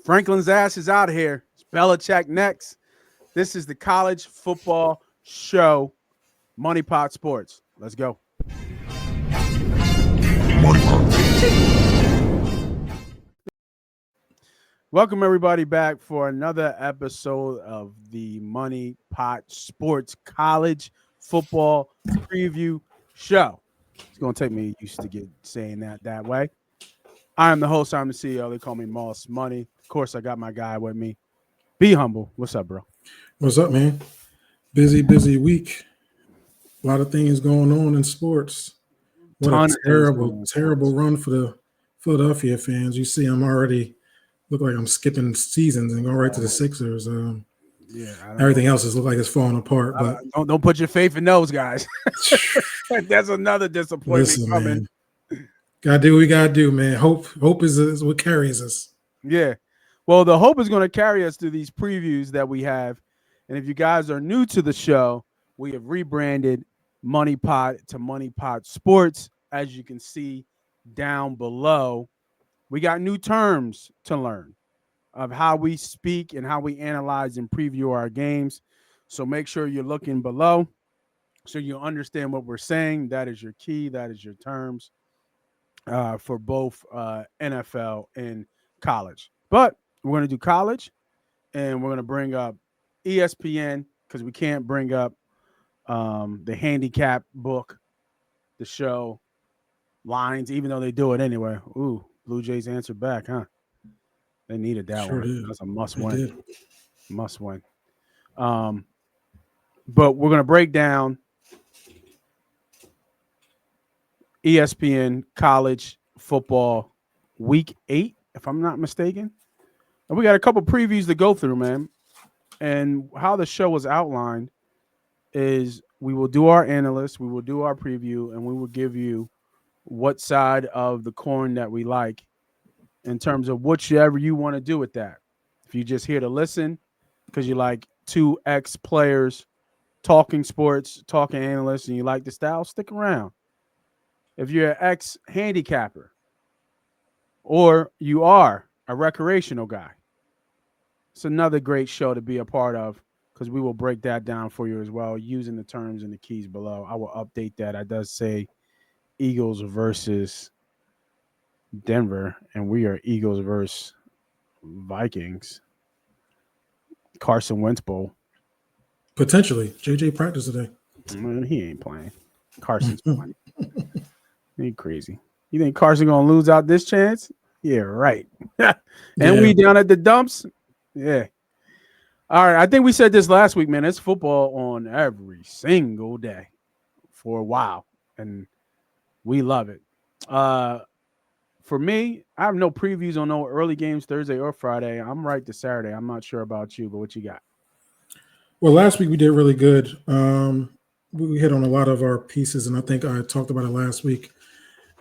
Franklin's ass is out of here. It's Belichick next. This is the college football show, MoneyPot Sports. Let's go. Welcome everybody back for another episode of the Money Pot Sports College Football Preview Show. It's going to take me used to get saying that way. I am the host. I'm the CEO. They call me Moss Money. Of course, I got my guy with me. Be humble. What's up, bro? What's up, man? Busy week. A lot of things going on in sports. What a terrible run for the Philadelphia fans. You see, I'm already look like I'm skipping seasons and going right to the Sixers. Everything else is look like it's falling apart. But don't put your faith in those guys. That's another disappointment coming. Man. Gotta do what we gotta do, man. Hope is what carries us. Yeah. Well, the hope is going to carry us through these previews that we have. And if you guys are new to the show, we have rebranded MoneyPot to MoneyPot Sports. As you can see down below, we got new terms to learn of how we speak and how we analyze and preview our games. So make sure you're looking below so you understand what we're saying. That is your key. That is your terms for both NFL and college. But we're going to do college, and we're going to bring up ESPN because we can't bring up the handicap book, the show, lines, even though they do it anyway. Ooh, Blue Jays answered back, huh? They needed that one. Did. That's a must win. Must win. But we're going to break down ESPN college football week 8, if I'm not mistaken. And we got a couple previews to go through, man. And how the show was outlined is we will do our analysts, we will do our preview, and we will give you what side of the coin that we like in terms of whichever you want to do with that. If you're just here to listen because you like two ex-players talking sports, talking analysts, and you like the style, stick around. If you're an ex-handicapper or you are a recreational guy, it's another great show to be a part of because we will break that down for you as well using the terms and the keys below. I will update that. I does say Eagles versus Denver, and we are Eagles versus Vikings. Carson Wentz Bowl. Potentially. JJ practice today. Man, he ain't playing. Carson's playing. He crazy. You think Carson going to lose out this chance? Yeah, right. We down at the dumps? Yeah. All right. I think we said this last week, man. It's football on every single day for a while, and we love it. For me, I have no previews on no early games Thursday or Friday. I'm right to Saturday. I'm not sure about you, but what you got? Well, last week we did really good. We hit on a lot of our pieces, and I think I talked about it last week.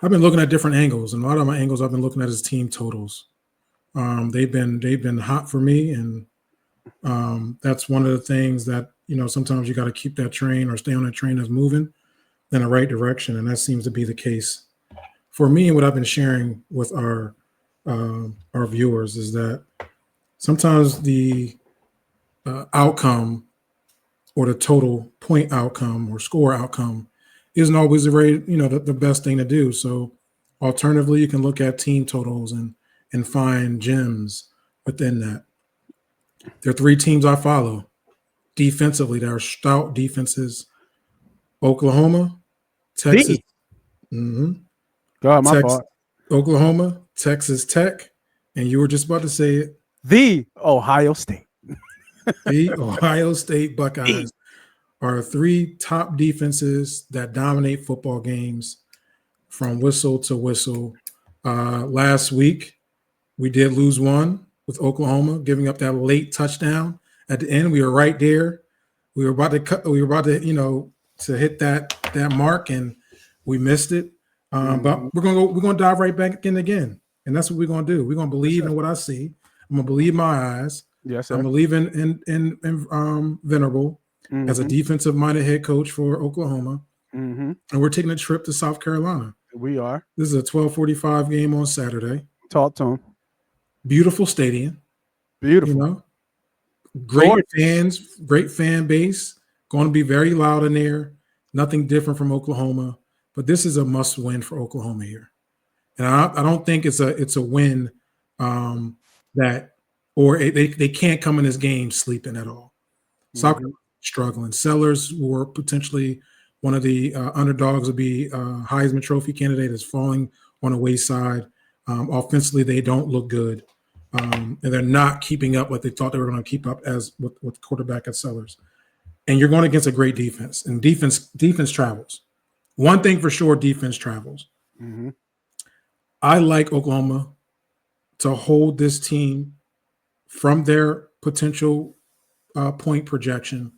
I've been looking at different angles, and a lot of my angles I've been looking at is team totals. They've been hot for me, and that's one of the things that, sometimes you got to keep that train or stay on that train that's moving in the right direction, and that seems to be the case for me. And what I've been sharing with our viewers is that sometimes the outcome or the total point outcome or score outcome isn't always the best thing to do. So alternatively, you can look at team totals and find gems within that. There are 3 teams I follow defensively. There are stout defenses: Oklahoma, Texas. God, my fault. Oklahoma, Texas Tech, and you were just about to say it. The Ohio State. The Ohio State Buckeyes are 3 top defenses that dominate football games from whistle to whistle. Last week, we did lose one with Oklahoma, giving up that late touchdown at the end. We were right there. We were about to to hit that mark, and we missed it. But we're gonna dive right back in again, and that's what we're gonna do. We're gonna believe in what I see. I'm gonna believe my eyes. Yes, sir. I'm believing in Venerable as a defensive-minded head coach for Oklahoma, and we're taking a trip to South Carolina. We are. This is a 12:45 game on Saturday. Talk to him. Beautiful stadium. You Beautiful. know, Gorgeous. great fan base, going to be very loud in there. Nothing different from Oklahoma, but this is a must win for Oklahoma here. And I don't think it's a win um, that or they can't come in this game sleeping at all. South Hmm. Carolina struggling. Sellers were potentially one of the underdogs to be Heisman Trophy candidate is falling on the wayside. Offensively, they don't look good, and they're not keeping up what they thought they were going to keep up as with quarterback at Sellers. And you're going against a great defense, and defense travels. One thing for sure, defense travels. Hmm. I like Oklahoma to hold this team from their potential point projection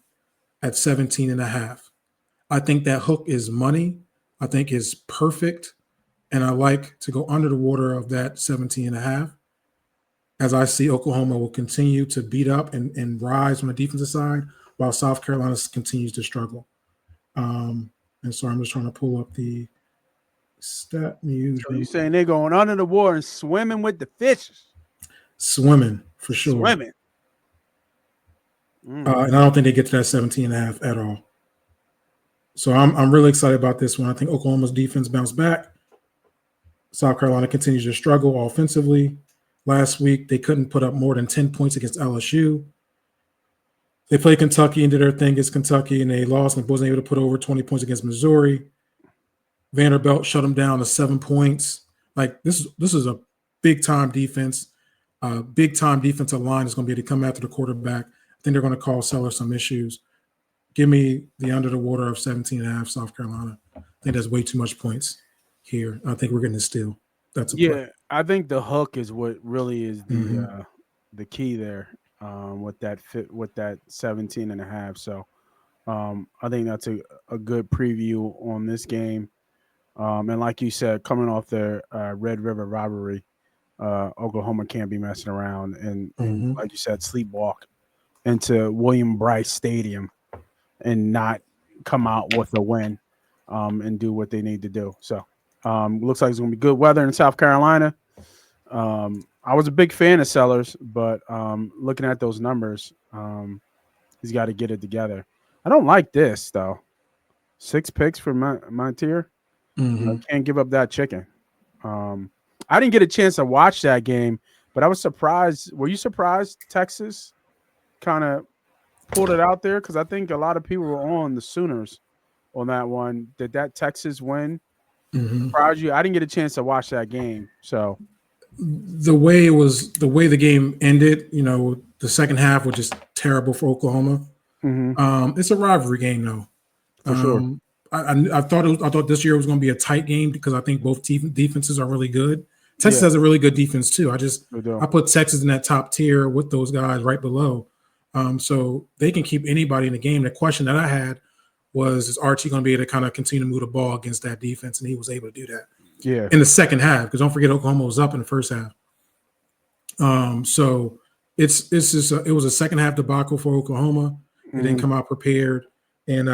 at 17 and a half. I think that hook is money. I think is perfect. And I like to go under the water of that 17 and a half as I see Oklahoma will continue to beat up and rise on the defensive side while South Carolina continues to struggle. And so I'm just trying to pull up the stat news. So you saying they're going under the water and swimming with the fishes? Swimming for sure. Swimming. And I don't think they get to that 17 and a half at all. So I'm really excited about this one. I think Oklahoma's defense bounced back. South Carolina continues to struggle offensively. Last week, they couldn't put up more than 10 points against LSU. They played Kentucky and did their thing against Kentucky, and they lost and wasn't able to put over 20 points against Missouri. Vanderbilt shut them down to 7 points. Like this is a big-time defense. Big-time defensive line is going to be able to come after the quarterback. I think they're going to cause Sellers some issues. Give me the under the water of 17 and a half, South Carolina. I think that's way too much points here. I think we're getting a steal. That's a play. I think the hook is what really is Mhm. the key there with that 17 and a half. So I think that's a good preview on this game. And like you said, coming off their Red River rivalry, Oklahoma can't be messing around and Mhm. like you said, sleepwalk into William Bryce Stadium and not come out with a win and do what they need to do. So looks like it's going to be good weather in South Carolina. I was a big fan of Sellers, but looking at those numbers, he's got to get it together. I don't like this though. 6 picks for Montier. Mhm. Can't give up that chicken. Um, I didn't get a chance to watch that game, but I was surprised. Were you surprised Texas kind of pulled it out there? Because I think a lot of people were on the Sooners on that one. Did that Texas win Mhm. surprise you? I didn't get a chance to watch that game, so The way the game ended, the second half was just terrible for Oklahoma. mhm, It's a rivalry game, though. for sure. Um, I thought this year was going to be a tight game because I think both defenses are really good. Texas Yeah, has a really good defense too. we do. I put Texas in that top tier with those guys right below, so they can keep anybody in the game. The question that I had was, is Archie going to be able to kind of continue to move the ball against that defense, and he was able to do that Yeah, in the second half because don't forget Oklahoma was up in the first half. So it's just it was a second half debacle for Oklahoma. They didn't mhm, come out prepared, and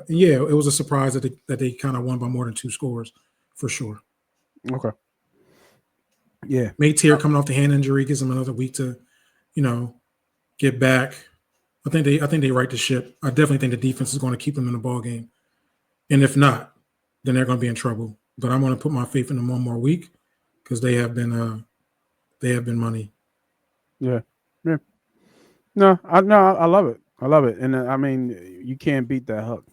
yeah, it was a surprise that they kind of won by more than 2 scores for sure. okay, yeah, Mates here coming off the hand injury gives them another week to, you know, get back. I think they right the ship. I definitely think the defense is going to keep them in the ball game, and if not, then they're going to be in trouble. But I'm going to put my faith in them one more week because they have been money. yeah, yeah. No, I love it. I love it, and I mean, you can't beat that hook.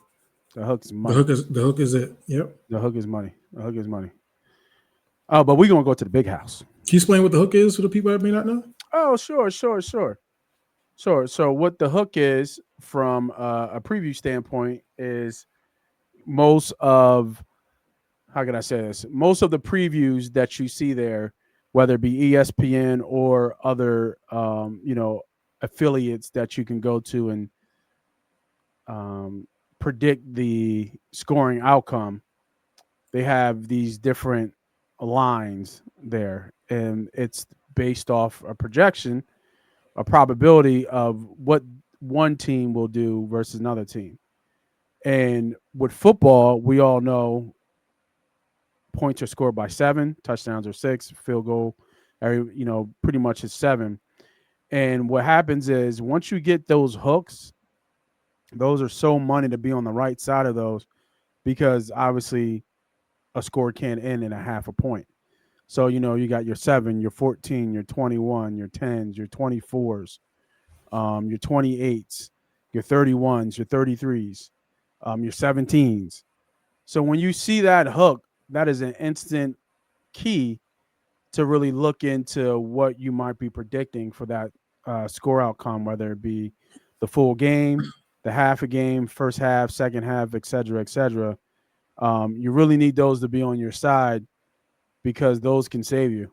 The hook's money. The hook is it. Yep. The hook is money. The hook is money. Oh, but we're gonna go to the big house. Can you explain what the hook is for the people that may not know? Oh, sure. So what the hook is from a preview standpoint is most of how can I say this? Most of the previews that you see there, whether it be ESPN or other affiliates that you can go to and predict the scoring outcome, they have these different lines there, and it's based off a projection, a probability of what one team will do versus another team. And with football, we all know points are scored by 7, touchdowns are 6, field goal, pretty much is 7. And what happens is once you get those hooks, those are so money to be on the right side of those because obviously a score can't end in a half a point. So, you got your 7, your 14, your 21, your 10s, your 24s, your 28s, your 31s, your 33s, your 17s. So when you see that hook, that is an instant key to really look into what you might be predicting for that score outcome, whether it be the full game, the half a game, first half, second half, et cetera, et cetera. You really need those to be on your side because those can save you.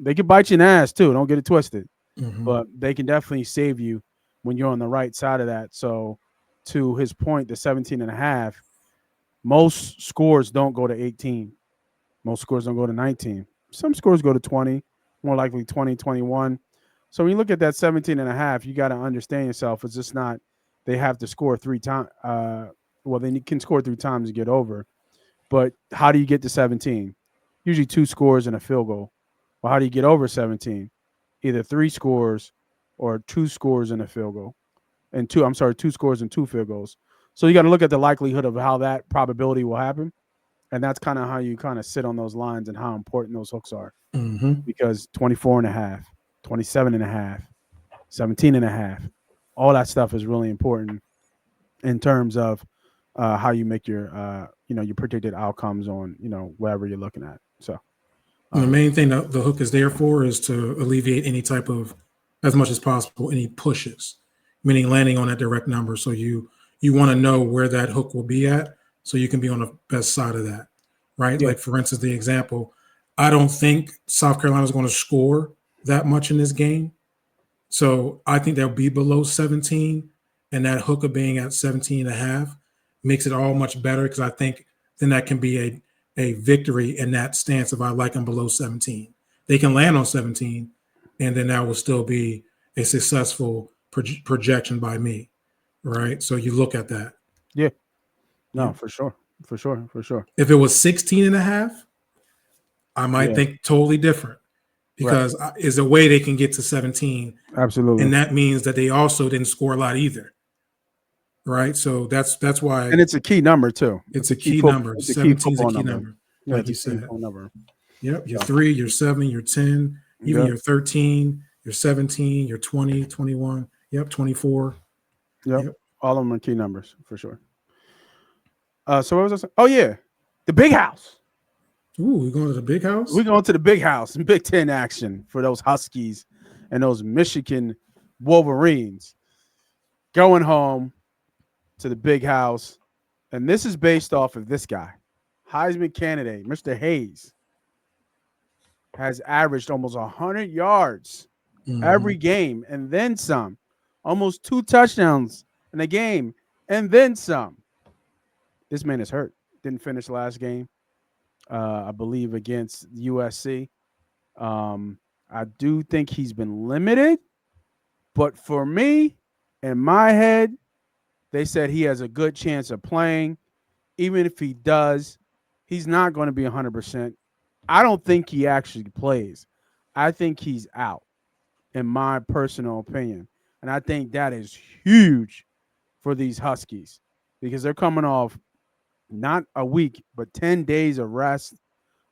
They can bite you in the ass too. Don't get it twisted, Hmm. but they can definitely save you when you're on the right side of that. So, to his point, the 17 and a half, most scores don't go to 18. Most scores don't go to 19. Some scores go to 20, more likely 20, 21. So when you look at that 17 and a half, you got to understand yourself. It's just not they have to score 3 times. Well, they can score 3 times to get over. But how do you get to 17? Usually 2 scores and a field goal. Well, how do you get over 17? Either 3 scores or 2 scores and a field goal. And 2 scores and 2 field goals. So you got to look at the likelihood of how that probability will happen. And that's kind of how you kind of sit on those lines and how important those hooks are. Hmm. Because 24 and a half, 27 and a half, 17 and a half, all that stuff is really important in terms of how you make your predicted outcomes on, wherever you're looking at. So, And the um, main thing that the hook is there for is to alleviate any type of, as much as possible, any pushes, meaning landing on that direct number. So you want to know where that hook will be at, so you can be on the best side of that, right? yeah, Like for instance, the example, I don't think South Carolina is going to score that much in this game, so I think they'll be below 17, and that hook of being at 17 and a half makes it all much better because I think then that can be a victory in that stance if I like them below 17. They can land on 17, and then that will still be a successful projection by me, right? So you look at that. yeah, no, Yep. for sure, for sure, for sure. If it was 16 and a half, I might Yeah, think totally different right, because is a way they can get to 17, absolutely. and that means that they also didn't score a lot either, right? So that's why And it's a key number too. it's a key number. It's a key 17 is a football key number. number, Yeah, like it's a you key said. phone number. Yep, your So, 3, your 7, your 10, even yep, your 13, your 17, your 20, 21. Yep, 24. yep. Yep. All of them are key numbers for sure. So what was I saying? Oh yeah, the big house. Ooh, we going to the big We're house? going to the big house and Big Ten action for those Huskies and those Michigan Wolverines going home to the big house. And this is based off of this guy, Heisman candidate, Mr. Hayes, has averaged almost 100 yards Hmm. every game and then some, almost 2 touchdowns in a game and then some. This man is hurt. Didn't finish last game, I believe, against USC. I do think he's been limited, but for me, in my head, they said he has a good chance of playing. Even if he does, he's not going to be 100%. I don't think he actually plays. I think he's out, in my personal opinion. And I think that is huge for these Huskies because they're coming off not a week, but 10 days of rest.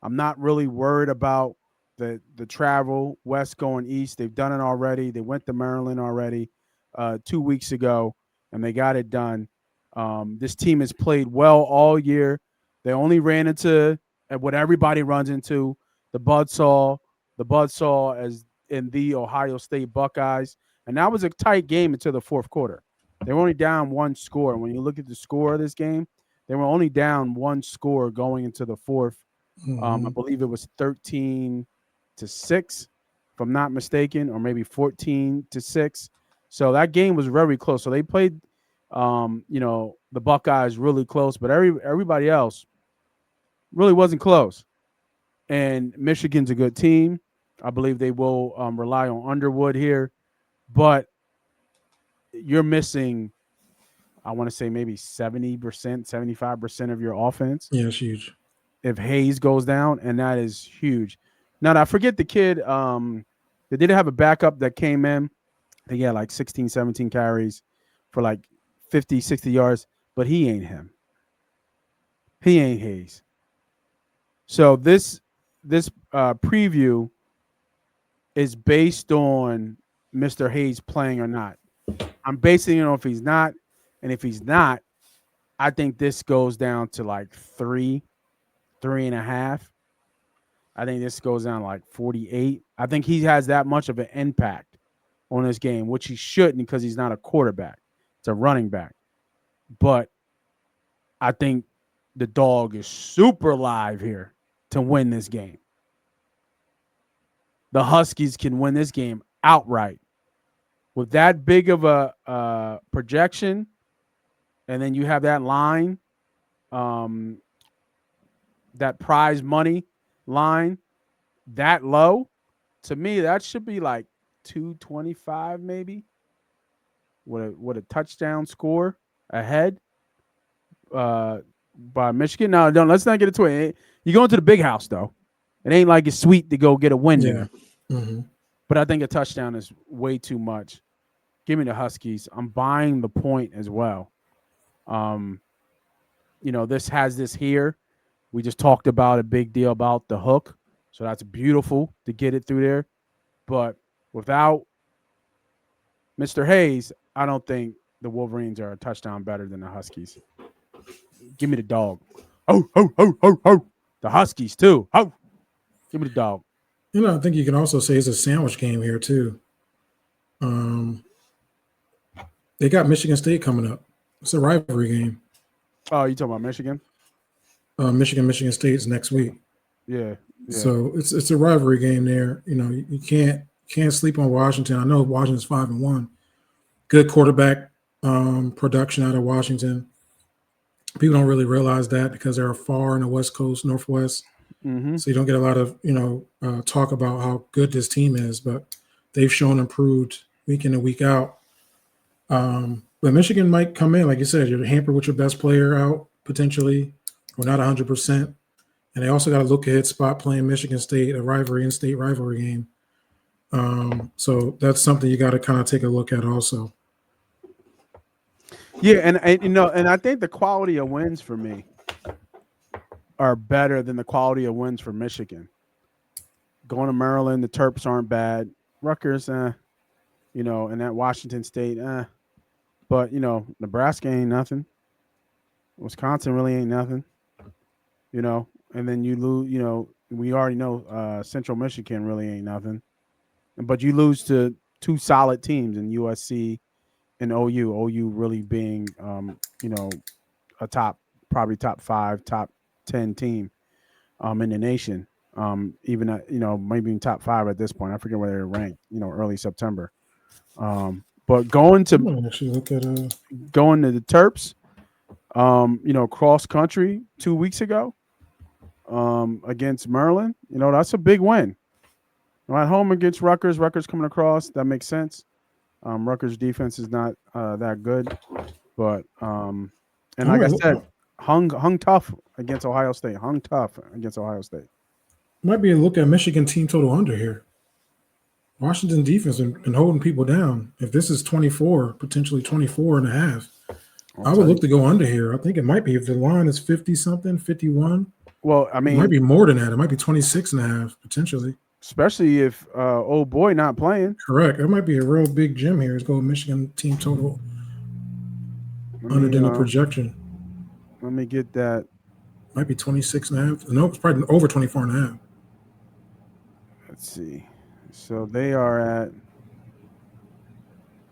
I'm not really worried about the travel west going east. They've done it already. They went to Maryland already 2 weeks ago, and they got it done. This team has played well all year. They only ran into what everybody runs into the buzzsaw, as in the Ohio State Buckeyes, and that was a tight game until the fourth quarter. They were only down 1 score. When you look at the score of this game, they were only down 1 score going into the fourth. I Hmm. believe it was 13-6, if I'm not mistaken, or maybe 14-6. So that game was very close. So they played, the Buckeyes really close, but everybody else really wasn't close. And Michigan's a good team. I believe they will rely on Underwood here, but you're missing, I want to say maybe 70%, 75% of your offense Yeah, it's huge. if Hayes goes down, and that is huge. Now, I forget the kid. They did have a backup that came in. I think he had like 16, 17 carries for like 50, 60 yards, but he ain't him. He ain't Hayes. So this preview is based on Mr. Hayes playing or not. I'm basing it on if he's not, and if he's not, I think this goes down to like 3.5. I think this goes down like 48. I think he has that much of an impact on this game, which he shouldn't because he's not a quarterback. It's a running back. But I think the dog is super live here to win this game. The Huskies can win this game outright. With that big of a projection, and then you have that line, that prize money line, that low, to me, that should be like 225 maybe with a touchdown score ahead by Michigan. No, don't let's not get into it. You go into the big house though. It ain't like it's sweet to go get a win there. Mm-hmm. But I think a touchdown is way too much. Give me the Huskies. I'm buying the point as well. This has this here. We just talked about a big deal about the hook. So that's beautiful to get it through there. But without Mr. Hayes, I don't think the Wolverines are a touchdown better than the Huskies. Give me the dog. Oh. The Huskies too. Oh, give me the dog. I think you can also say it's a sandwich game here too. They got Michigan State coming up. It's a rivalry game. Oh, you talking about Michigan? Michigan State's next week. Yeah. So it's a rivalry game there. You can't sleep on Washington. I know Washington's 5-1. Good quarterback production out of Washington. People don't really realize that because they're far in the West Coast, Northwest. Mm-hmm. So you don't get a lot of talk about how good this team is, but they've shown improved week in and week out. But Michigan might come in, like you said, you're hampered with your best player out potentially, or not 100%. And they also got a look ahead spot playing Michigan State, a rivalry, in-state rivalry game. So that's something you got to kind of take a look at also. Yeah, and I think the quality of wins for me are better than the quality of wins for Michigan. Going to Maryland, the Terps aren't bad. Rutgers, and that Washington State, but Nebraska ain't nothing. Wisconsin really ain't nothing. And then you lose. We already know Central Michigan really ain't nothing. But you lose to two solid teams in USC and OU. OU really being a probably top 5, top 10 team in the nation. Even at, maybe in top 5 at this point. I forget where they're ranked. Early September. But going to the Terps, cross country 2 weeks ago against Maryland, that's a big win. At home against Rutgers coming across, that makes sense. Rutgers defense is not that good, but and like I said, hung tough against Ohio State. Might be a look at Michigan team total under here. Washington defense been holding people down. If this is 24, potentially 24.5, I would look to go under here. I think it might be if the line is 50-something, 51. Well, I mean, it might be more than that. It might be 26.5 potentially. Especially if old boy not playing. Correct. It might be a real big gem here. Let's go Michigan team total under the projection. Let me get that. Might be 26.5. No, it's probably over 24.5. Let's see. So they are at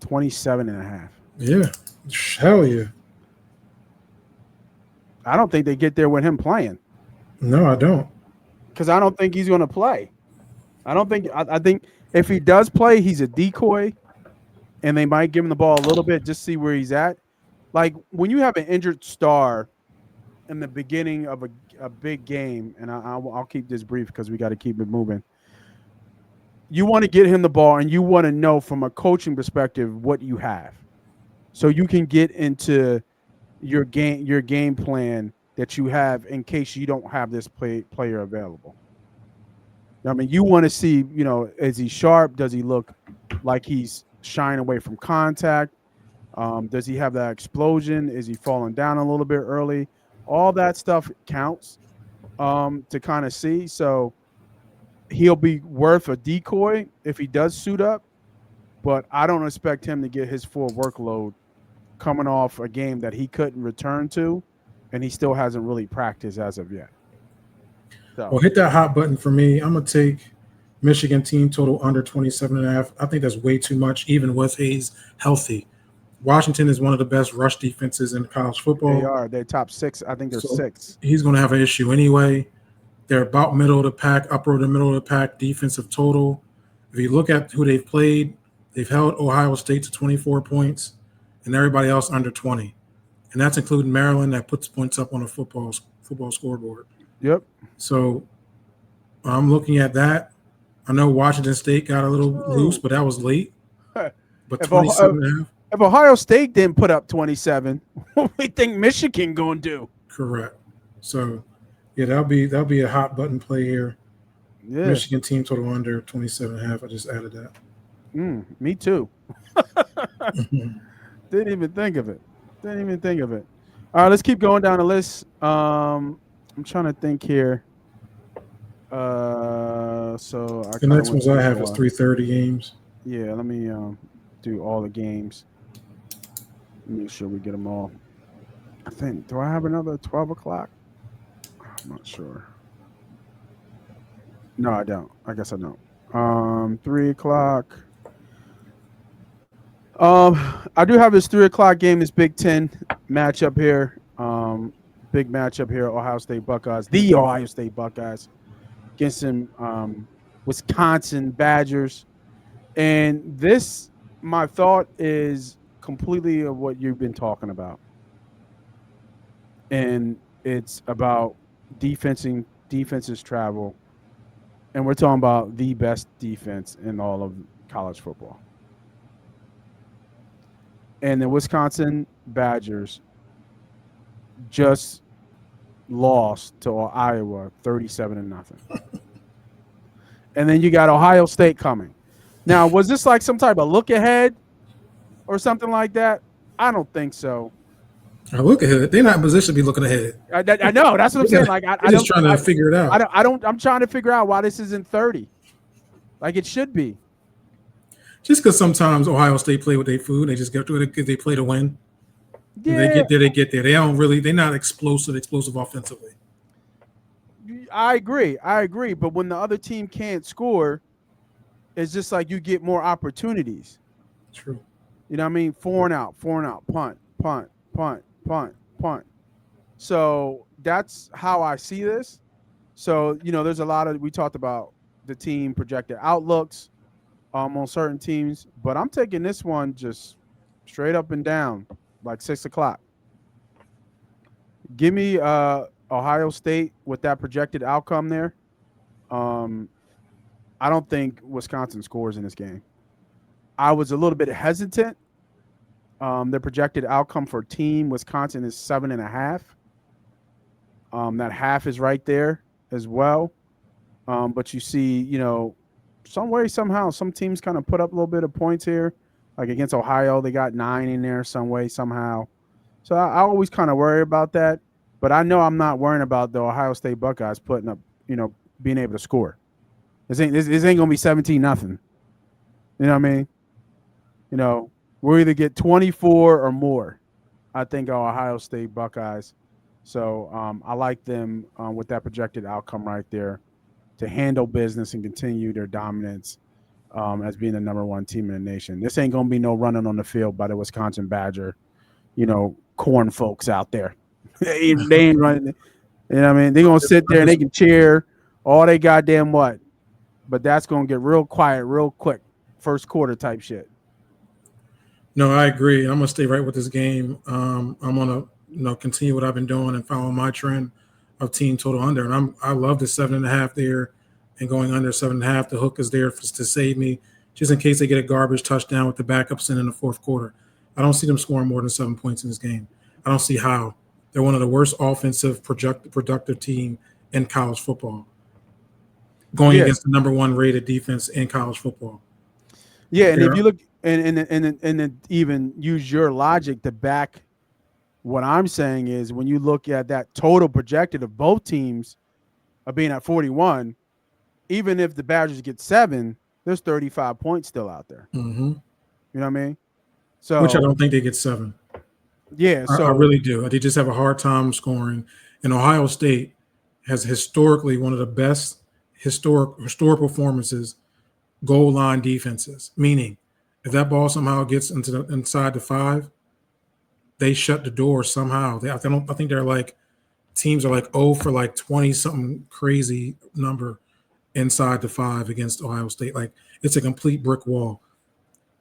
27.5. Yeah. Hell yeah. I don't think they get there with him playing. No, I don't. Because I don't think he's going to play. I think if he does play, he's a decoy, and they might give him the ball a little bit, just see where he's at. Like when you have an injured star in the beginning of a big game, and I'll keep this brief because we got to keep it moving. You want to get him the ball, and you want to know from a coaching perspective what you have, so you can get into your game plan that you have in case you don't have this player available. I mean, you want to see, is he sharp? Does he look like he's shying away from contact? Does he have that explosion? Is he falling down a little bit early? All that stuff counts to kind of see. So he'll be worth a decoy if he does suit up, but I don't expect him to get his full workload coming off a game that he couldn't return to, and he still hasn't really practiced as of yet. So, Well, hit that hot button for me. I'm going to take Michigan team total under 27.5. I think that's way too much, even with Hayes healthy. Washington is one of the best rush defenses in college football. they are. They're top 6. I think they're 6. He's going to have an issue anyway. They're about middle of the pack, upper to middle of the pack defensive total. If you look at who they've played, they've held Ohio State to 24 points and everybody else under 20. And that's including Maryland that puts points up on a football scoreboard. Yep. So I'm looking at that. I know Washington State got a little loose, but that was late. But 27.5. If Ohio State didn't put up 27, what do we think Michigan going to do? Correct. So, yeah, that'll be a hot button play here. Yeah. Michigan team total under 27.5. I just added that. Me too. Didn't even think of it. All right, let's keep going down the list. I'm trying to think here. So the next ones I have is 3:30 games. Yeah, let me do all the games. Make sure we get them all. I think. Do I have another 12 o'clock? I'm not sure. No, I don't. I guess I don't. 3 o'clock. I do have this 3 o'clock game, this Big Ten matchup here. Big matchup here, Ohio State Buckeyes, the Ohio State Buckeyes against some Wisconsin Badgers. And this, my thought is completely of what you've been talking about. And it's about defenses travel. And we're talking about the best defense in all of college football. And the Wisconsin Badgers just lost to Iowa 37-0. And then you got Ohio State coming. Now, was this like some type of look ahead or something like that? I don't think so. I look ahead. They're not in position to be looking ahead. I know. That's what I'm saying. Like I'm just trying to figure it out. I'm trying to figure out why this isn't 30. Like it should be. Just because sometimes Ohio State play with their food, they just get to it because they play to win. Yeah. They get there, they get there. They don't really. They're not explosive offensively. I agree. But when the other team can't score, it's just like you get more opportunities. True. You know what I mean? 4 and out, punt. So that's how I see this. So, there's a lot of, we talked about the team projected outlooks on certain teams, but I'm taking this one just straight up and down, like 6 o'clock. Give me Ohio State with that projected outcome there. I don't think Wisconsin scores in this game. I was a little bit hesitant. The projected outcome for team Wisconsin is 7.5. That half is right there as well. But you see, some way, somehow, some teams kind of put up a little bit of points here. Like against Ohio, they got 9 in there some way, somehow. So I always kind of worry about that. But I know I'm not worrying about the Ohio State Buckeyes putting up, being able to score. This ain't going to be 17-0. You know what I mean? We'll either get 24 or more. I think Ohio State Buckeyes. So I like them with that projected outcome right there to handle business and continue their dominance as being the number one team in the nation. This ain't going to be no running on the field by the Wisconsin Badger, corn folks out there. they ain't running. You know what I mean? They're going to sit there and they can cheer all they goddamn what. But that's going to get real quiet real quick. First quarter type shit. No, I agree. I'm gonna stay right with this game. I'm gonna continue what I've been doing and follow my trend of team total under. And I love the 7.5 there and going under 7.5. The hook is there to save me just in case they get a garbage touchdown with the backups in the fourth quarter. I don't see them scoring more than 7 points in this game. I don't see how. They're one of the worst offensive productive team in college football. Going against the number one rated defense in college football. Yeah, and if you look and then even use your logic to back what I'm saying is when you look at that total projected of both teams of being at 41, even if the Badgers get 7, there's 35 points still out there. Mm-hmm. You know what I mean? Which I So don't think they get 7. yeah, I so really do. They just have a hard time scoring. And Ohio State has historically one of the best historic performances goal line defenses. Meaning, if that ball somehow gets inside the 5, they shut the door somehow. I think they're like teams are like 0 for like 20 something crazy number inside the 5 against Ohio State. Like it's a complete brick wall.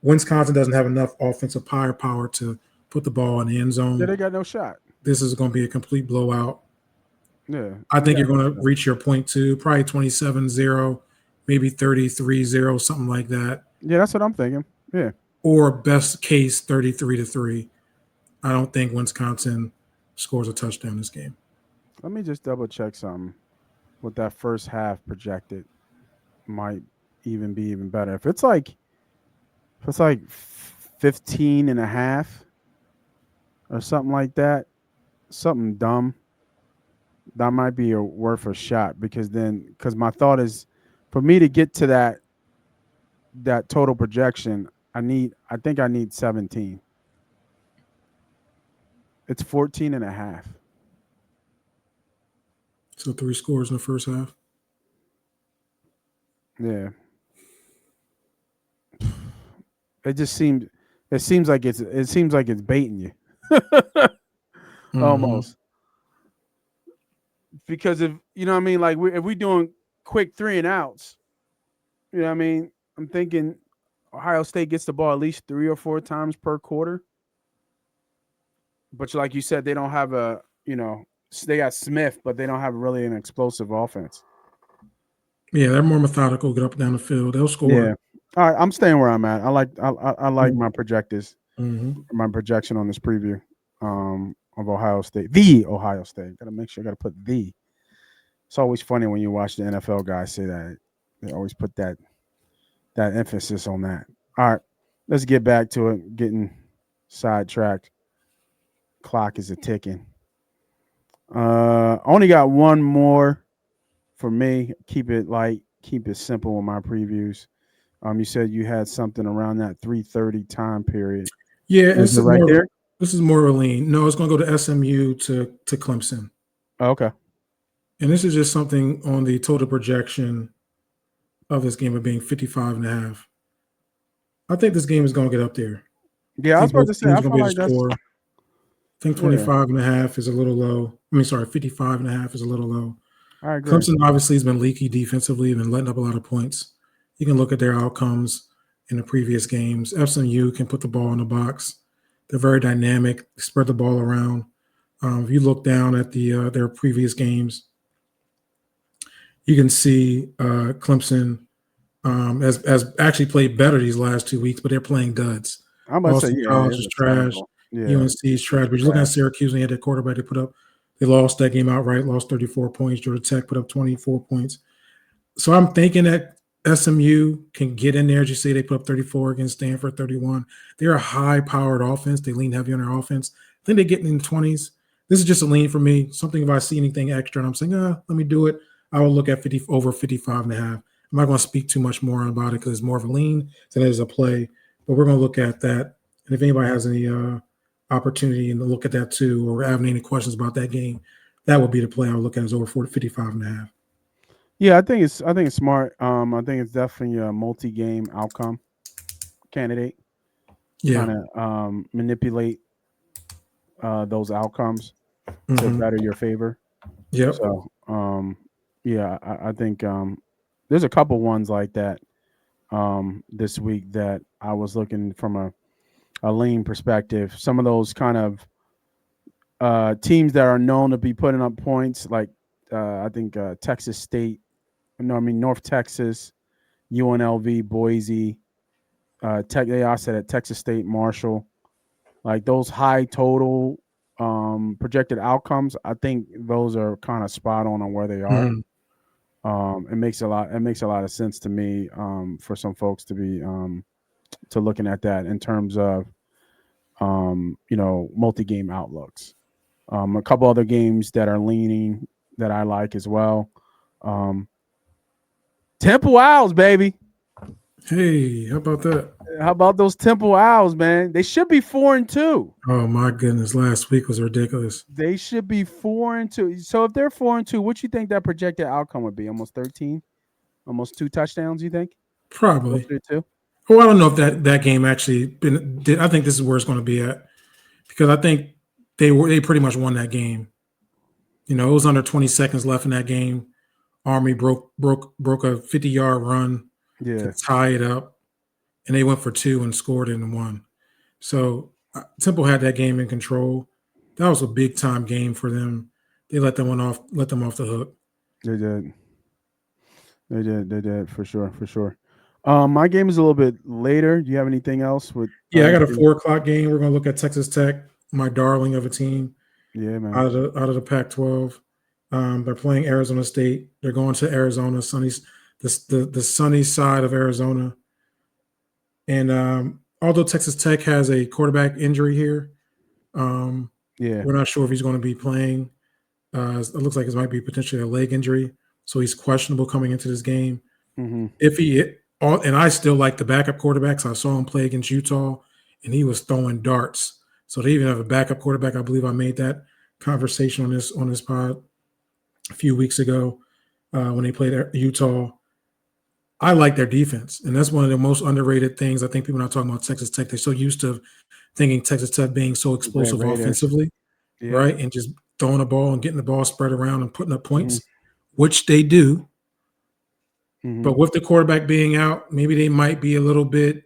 Wisconsin doesn't have enough offensive firepower to put the ball in the end yeah, zone. they got no shot. This is going to be a complete blowout. Yeah, I they think got you're no going to shot. reach your point two, probably 27-0, maybe 33-0, something like that. Yeah, that's what I'm thinking. Yeah. Or best case 33-3. I don't think Wisconsin scores a touchdown this game. Let me just double check something. What that first half projected might even be even better. If it's like 15 and a half or something like that, something dumb, that might be worth a shot because my thought is for me to get to that total projection, I think I need 17. It's 14 and a half. So 3 scores in the first half. Yeah. It just seemed it seems like it's baiting you. Mm-hmm. Almost. Because if you know what I mean, like if we doing quick 3 and outs, you know what I mean? I'm thinking Ohio State gets the ball at least 3 or 4 times per quarter. But like you said, they don't have they got Smith, but they don't have really an explosive offense. Yeah, they're more methodical, get up and down the field. They'll Yeah. score. All right, I'm staying where I'm at. I like my projectors, Mm-hmm. my projection on this preview of Ohio State. The Ohio State. Gotta make sure I gotta put the. It's always funny when you watch the NFL guys say that. They always put that emphasis on that. All right, let's get back to it. Getting sidetracked. Clock is a ticking. Only got one more for me. Keep it light. Keep it simple with my previews. You said you had something around that 3:30 time period. Yeah, Is it right there? this is more of a lean. No, it's going to go to SMU to Clemson. Oh, okay. And this is just something on the total projection of this game of being 55 and a half. I think this game is going to get up there. I Yeah, I was think about both to say. teams I are going feel to be able like to that's score. I think yeah. 25 and a half is a little low. I mean, sorry, 55 and a half is a little low. I agree. Clemson obviously has been leaky defensively, been letting up a lot of points. You can look at their outcomes in the previous games. SMU can put the ball in the box. They're very dynamic, spread the ball around. If you look down at their previous games, you can see Clemson has actually played better these last 2 weeks, but they're playing duds. I'm about to say, Boston yeah, College it's is a trash. terrible. Yeah, UNC is trash. But you're looking at trash. Syracuse and they had their quarterback they put up. They lost that game outright, lost 34 points. Georgia Tech put up 24 points. So I'm thinking that SMU can get in there. As you say, they put up 34 against Stanford, 31. They're a high-powered offense. They lean heavy on their offense. I think they get in the 20s. This is just a lean for me. Something if I see anything extra and I'm saying, let me do it, I will look at 50 over 55 and a half. I'm not going to speak too much more about it because it's more of a lean than it is a play. But we're going to look at that. And if anybody has any opportunity and to look at that too, or have any questions about that game, that would be the play I would look at is over 55 and a half. Yeah, I think it's smart. I think it's definitely a multi-game outcome candidate. Yeah. Kind of manipulate those outcomes to Mm-hmm. better your favor. Yep. So yeah, I think there's a couple ones like that this week that I was looking from a lean perspective. Some of those kind of teams that are known to be putting up points, like I think Texas State. No, I mean North Texas, UNLV, Boise. They all said at Texas State, Marshall. Like those high total projected outcomes, I think those are kind of spot on where they are. Mm-hmm. It makes a lot of sense to me for some folks to be to looking at that in terms of multi-game outlooks. A couple other games that are leaning that I like as well. Um, Temple Owls, baby. Hey, how about that? How about those Temple Owls, man? They should be 4-2. Oh my goodness, last week was ridiculous. They should be 4-2. So if they're 4-2, what you think that projected outcome would be? Almost 13, almost 2 touchdowns. You think Probably. closer to two? Oh, I don't know if that game actually did. I think this is where it's going to be at because I think they pretty much won that game. You know, it was under 20 seconds left in that game. Army broke a 50-yard run to Yeah, tie it up, and they went for two and scored it and won. So Temple had that game in control. That was a big time game for them. They let them off the hook. they did. They did for sure, for sure. My game is a little bit later. Do you have anything else with? Yeah, I got a 4 o'clock game. We're gonna look at Texas Tech, my darling of a team Yeah, man. out of the Pac-12. They're playing Arizona State. They're going to Arizona, the sunny side of Arizona. And although Texas Tech has a quarterback injury here, um, Yeah. we're not sure if he's going to be playing. It looks like it might be potentially a leg injury, so he's questionable coming into this game. Mm-hmm. If and I still like the backup quarterbacks. I saw him play against Utah, and he was throwing darts. So they even have a backup quarterback. I believe I made that conversation on this pod a few weeks ago when they played Utah. I like their defense, and that's one of the most underrated things. I think people are not talking about Texas Tech. They're so used to thinking Texas Tech being so Red explosive Raiders. offensively, Yeah. right, and just throwing the ball and getting the ball spread around and putting up Mm-hmm. points, which they do. Mm-hmm. But with the quarterback being out, maybe they might be a little bit,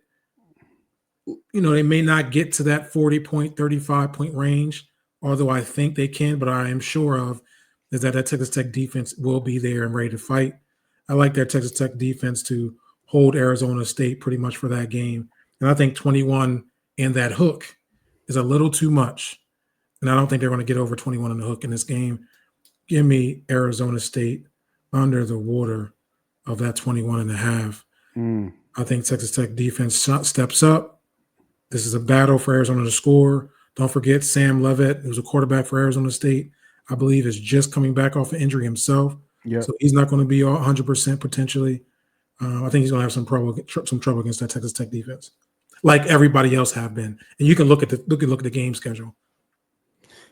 they may not get to that 40-point, 35-point range, although I think they can, but I am sure of is that Texas Tech defense will be there and ready to fight. I like their Texas Tech defense to hold Arizona State pretty much for that game. And I think 21 and that hook is a little too much. And I don't think they're going to get over 21 on the hook in this game. Give me Arizona State under the water of that 21 and a half. Mm. I think Texas Tech defense steps up. This is a battle for Arizona to score. Don't forget Sam Levitt, who's a quarterback for Arizona State, I believe is just coming back off an injury himself. Yep. So he's not going to be 100% potentially. I think he's going to have some trouble against that Texas Tech defense, like everybody else have been. And you can look at the game schedule.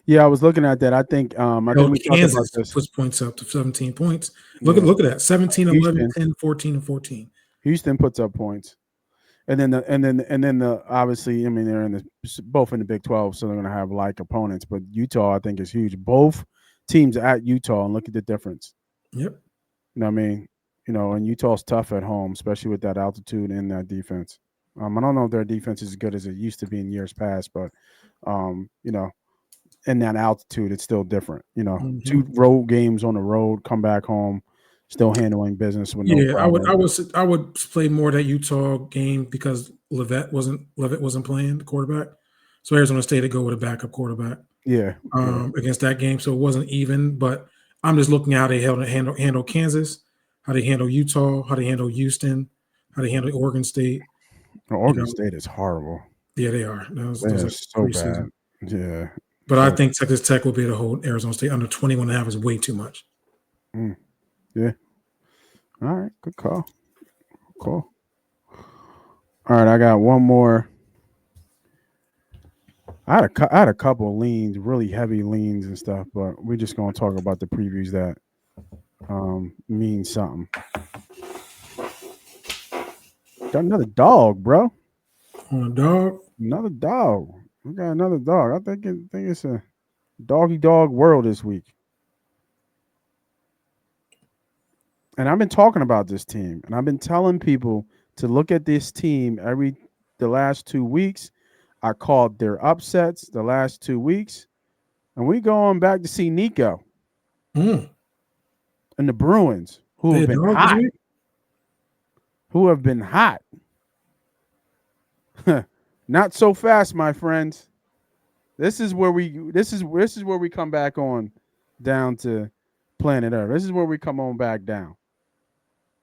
Yeah, I was looking at that. I think we talked Kansas about this. puts points up to 17 points. Yeah. Look at that. 17, 11, Houston. 10, 14, and 14. Houston puts up points. And then the obviously, I mean, they're both in the Big 12, so they're going to have like opponents. But Utah, I think, is huge. Both teams at Utah, and look at the difference. Yep. You know what I mean? And Utah's tough at home, especially with that altitude and that defense. I don't know if their defense is as good as it used to be in years past, but in that altitude, it's still different. Mm-hmm. 2 road games on the road, come back home, still handling business with no problem. I would play more that Utah game because Levitt wasn't playing the quarterback. So Arizona State to go with a backup quarterback. Yeah. Against that game. So it wasn't even, but I'm just looking at how they handle Kansas, how they handle Utah, how they handle Houston, how they handle Oregon State. Oregon State is horrible. Yeah, they are. Those are are so bad. Yeah. But I think Texas Tech will be able to hold Arizona State under 21 and a half is way too much. Yeah. All right. Good call. Cool. All right. I got one more. I had a couple leans, really heavy leans and stuff, but we're just going to talk about the previews that mean something. Got another dog, bro. On a dog? Another dog. We got another dog. I think it's a doggy dog world this week. And I've been talking about this team, and I've been telling people to look at this team the last 2 weeks. I called their upsets the last 2 weeks, and we going back to see Nico and the Bruins, who have been hot. Who have been hot. Not so fast, my friends. This is where we come back on down to planet Earth. This is where we come on back down.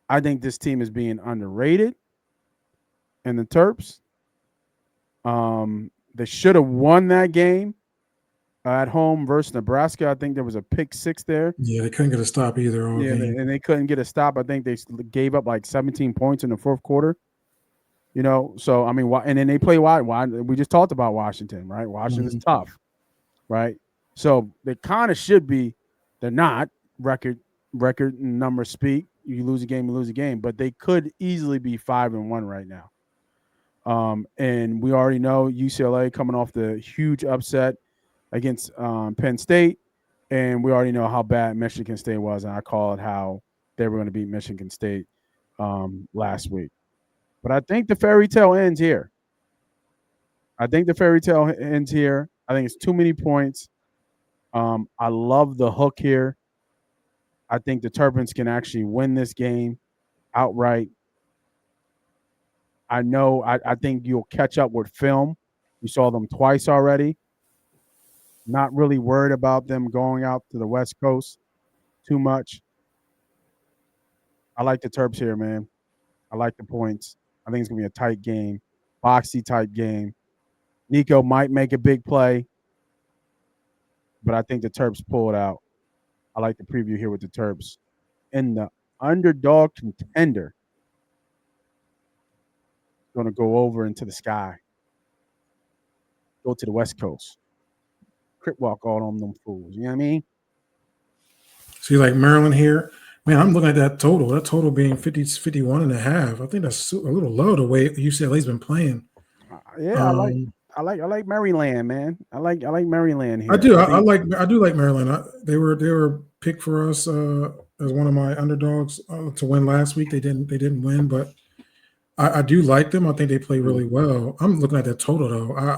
I think this team is being underrated. and the Terps. They should have won that game at home versus Nebraska. I think there was a pick six there. Yeah, they couldn't get a stop either all Yeah, game. and they couldn't get a stop. I think they gave up like 17 points in the fourth quarter. So I mean, and then they play we just talked about Washington, right? Washington's tough, right? So they kind of should be. They're not record numbers speak. You lose a game, you lose a game, but they could easily be 5-1 right now. And we already know UCLA coming off the huge upset against Penn State, and we already know how bad Michigan State was, and I called how they were going to beat Michigan State last week. But I think the fairy tale ends here. I think it's too many points. I love the hook here. I think the Terrapins can actually win this game outright. I think you'll catch up with film. You saw them twice already. Not really worried about them going out to the West Coast too much. I like the Terps here, man. I like the points. I think it's going to be a tight game, boxy type game. Nico might make a big play, but I think the Terps pull it out. I like the preview here with the Terps. And the underdog contender is going to go over into the sky, go to the West Coast. Crip walk all on them fools. You know what I mean? See, like Maryland here, man, I'm looking at that total. That total being 51 and a half. I think that's a little low the way UCLA's been playing. Yeah, I like Maryland, man. I like Maryland here. I do. I do like Maryland. They were picked for us as one of my underdogs to win last week. They didn't win, but I do like them. I think they play really well. I'm looking at that total though.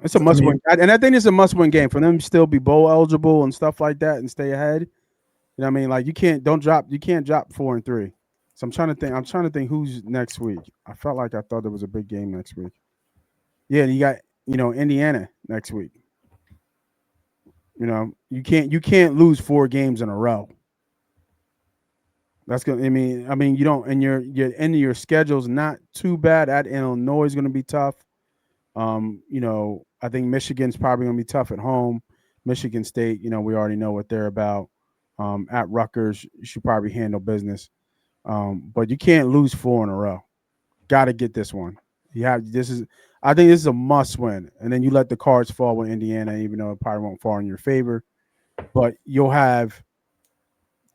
It's a must win, and I think it's a must win game for them to still be bowl eligible and stuff like that and stay ahead. You know what I mean? Like you can't drop 4-3. So I'm trying to think who's next week. I thought there was a big game next week. Yeah, you got Indiana next week. You can't lose 4 games in a row. That's gonna. I mean, you don't, and your end of your schedule's not too bad. At Illinois is going to be tough. I think Michigan's probably going to be tough at home. Michigan State, we already know what they're about. At Rutgers, you should probably handle business. But you can't lose 4 in a row. Got to get this one. I think this is a must win. And then you let the cards fall with Indiana, even though it probably won't fall in your favor. But you'll have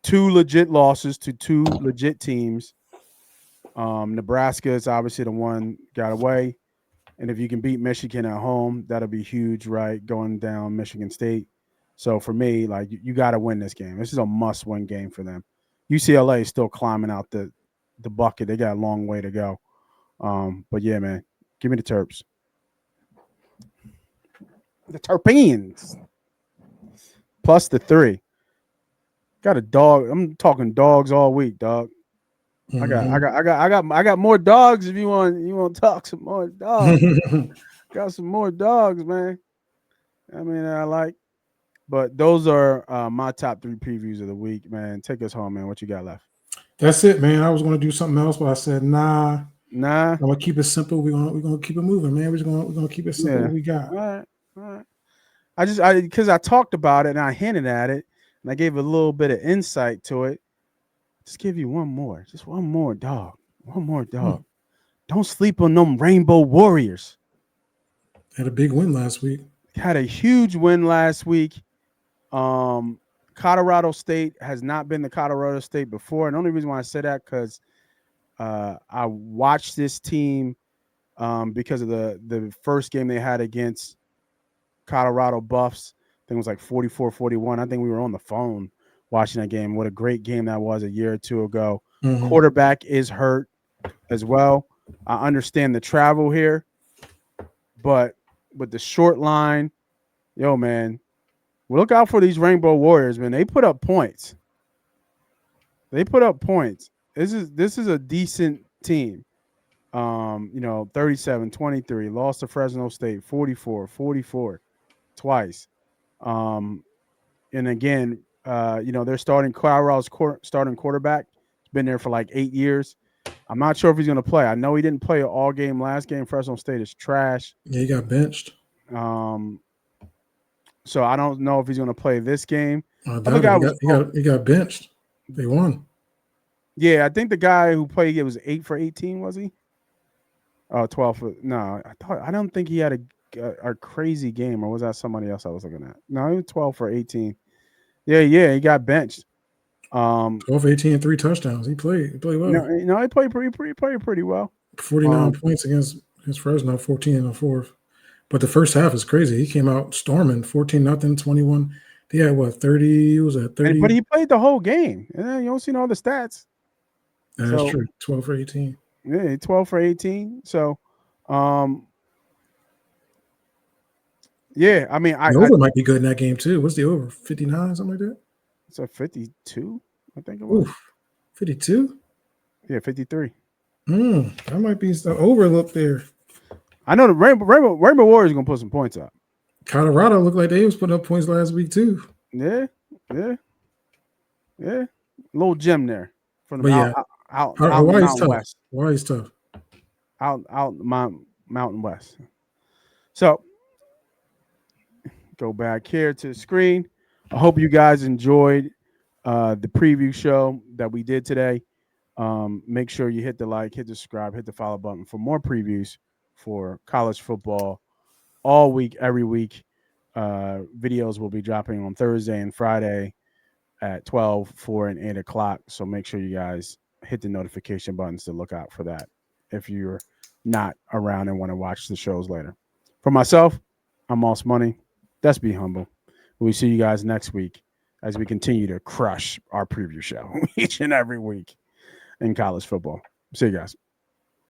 2 legit losses to 2 legit teams. Nebraska is obviously the one got away. And if you can beat Michigan at home, that'll be huge, right? Going down Michigan State. So for me, like you got to win this game. This is a must-win game for them. UCLA is still climbing out the bucket. They got a long way to go. But yeah, man, give me the Terps. The Terpenes. Plus the 3. Got a dog. I'm talking dogs all week, dog. I got more dogs if you want to talk some more dogs. Got some more dogs, man. I mean, I like, but those are my top 3 previews of the week, man. Take us home, man. What you got left? That's it, man. I was going to do something else, but I said, nah. I'm gonna keep it simple. We're gonna keep it moving, man. We're gonna keep it simple. Yeah. What we got? All right. Because I talked about it and I hinted at it and I gave a little bit of insight to it. Just give you one more, just one more dog. One more dog. Don't sleep on them Rainbow Warriors. Had a big win last week. Had a huge win last week. Colorado State has not been the Colorado State before. And the only reason why I say that because I watched this team because of the first game they had against Colorado Buffs. I think it was like 44-41. I think we were on the phone watching that game. What a great game that was a year or 2 ago. Mm-hmm. Quarterback is hurt as well. I understand the travel here, but with the short line, yo, man, look out for these Rainbow Warriors, man. They put up points. This is a decent team. 37-23, lost to Fresno State, 44-44 twice. And again, their Colorado's starting quarterback has been there for like 8 years. I'm not sure if he's going to play. I know he didn't play all game last game. Fresno State is trash. Yeah, he got benched. So I don't know if he's going to play this game. I Other doubt guy it. He got benched. They won. Yeah, I think the guy who played it was 8 for 18. Was he? 12 for no. I don't think he had a crazy game, or was that somebody else I was looking at? No, he was 12 for 18. Yeah, he got benched. 12, 18, and 3 touchdowns. He played well. No, he played pretty well. 49 points against Fresno, 14 in the fourth. But the first half is crazy. He came out storming, 14-0, 21. He had what, 30? Was that 30? But he played the whole game. And you don't see all the stats. That's true. 12 for 18. Yeah, 12 for 18. So, yeah, I mean, The over might be good in that game too. What's the over? 59, something like that? It's a 52, I think it was. 52? Yeah, 53. That might be the overlook there. I know the Rainbow Warriors are gonna put some points up. Colorado looked like they was putting up points last week too. Yeah. Little gem there from the out Hawaii's tough. West. Hawaii's tough. Out Mountain West. So go back here to the screen. I hope you guys enjoyed the preview show that we did today. Make sure you hit the like, hit the subscribe, hit the follow button for more previews for college football all week, every week. Videos will be dropping on Thursday and Friday at 12, 4, and 8 o'clock. So make sure you guys hit the notification buttons to look out for that if you're not around and want to watch the shows later. For myself, I'm Moss Money. That's Be Humble. We'll see you guys next week as we continue to crush our preview show each and every week in college football. See you guys.